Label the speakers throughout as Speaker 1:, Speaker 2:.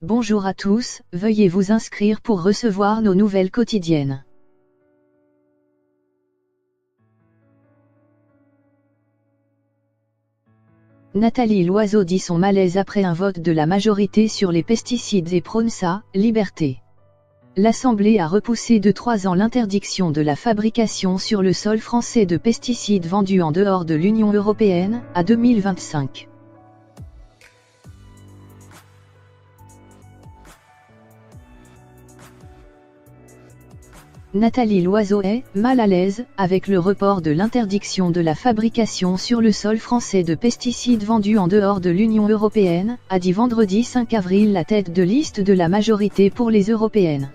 Speaker 1: Bonjour à tous, veuillez vous inscrire pour recevoir nos nouvelles quotidiennes. Nathalie Loiseau dit son malaise après un vote de la majorité sur les pesticides et prône sa liberté. L'Assemblée a repoussé de 3 ans l'interdiction de la fabrication sur le sol français de pesticides vendus en dehors de l'Union européenne, à 2025. Nathalie Loiseau est mal à l'aise avec le report de l'interdiction de la fabrication sur le sol français de pesticides vendus en dehors de l'Union européenne, a dit vendredi 5 avril la tête de liste de la majorité pour les européennes.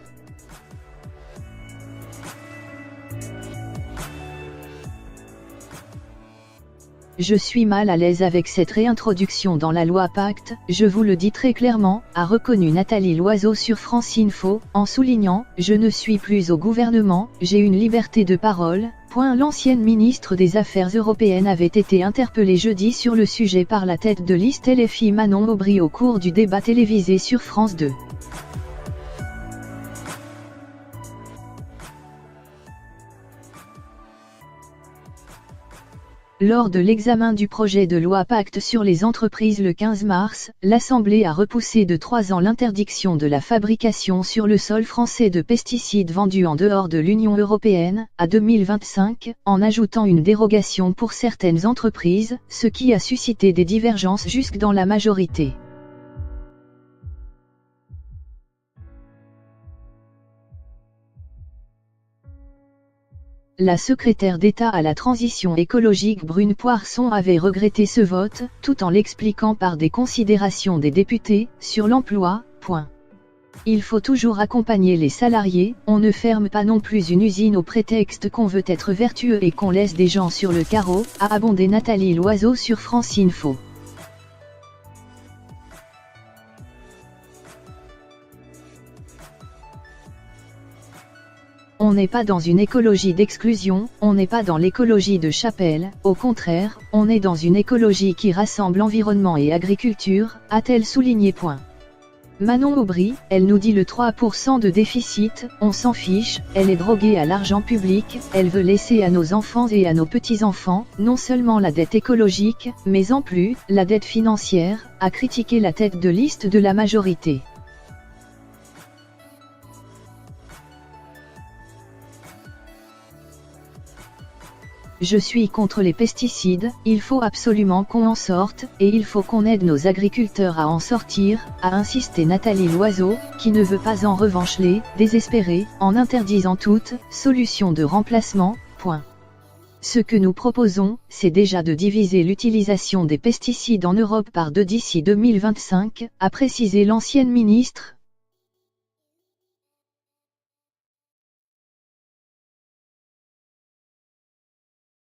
Speaker 1: Je suis mal à l'aise avec cette réintroduction dans la loi Pacte, je vous le dis très clairement, a reconnu Nathalie Loiseau sur France Info, en soulignant « Je ne suis plus au gouvernement, j'ai une liberté de parole ». L'ancienne ministre des Affaires européennes avait été interpellée jeudi sur le sujet par la tête de liste LFI Manon Aubry au cours du débat télévisé sur France 2. Lors de l'examen du projet de loi Pacte sur les entreprises le 15 mars, l'Assemblée a repoussé de 3 ans l'interdiction de la fabrication sur le sol français de pesticides vendus en dehors de l'Union européenne, à 2025, en ajoutant une dérogation pour certaines entreprises, ce qui a suscité des divergences jusque dans la majorité. La secrétaire d'État à la transition écologique Brune Poirson avait regretté ce vote, tout en l'expliquant par des considérations des députés, sur l'emploi. Il faut toujours accompagner les salariés, on ne ferme pas non plus une usine au prétexte qu'on veut être vertueux et qu'on laisse des gens sur le carreau, a abondé Nathalie Loiseau sur France Info. On n'est pas dans une écologie d'exclusion, on n'est pas dans l'écologie de chapelle, au contraire, on est dans une écologie qui rassemble environnement et agriculture, a-t-elle souligné. Manon Aubry, elle nous dit le 3% de déficit, on s'en fiche, elle est droguée à l'argent public, elle veut laisser à nos enfants et à nos petits-enfants, non seulement la dette écologique, mais en plus, la dette financière, a critiqué la tête de liste de la majorité. Je suis contre les pesticides, il faut absolument qu'on en sorte, et il faut qu'on aide nos agriculteurs à en sortir, a insisté Nathalie Loiseau, qui ne veut pas en revanche les désespérer, en interdisant toute solution de remplacement. Ce que nous proposons, c'est déjà de diviser l'utilisation des pesticides en Europe par 2 d'ici 2025, a précisé l'ancienne ministre.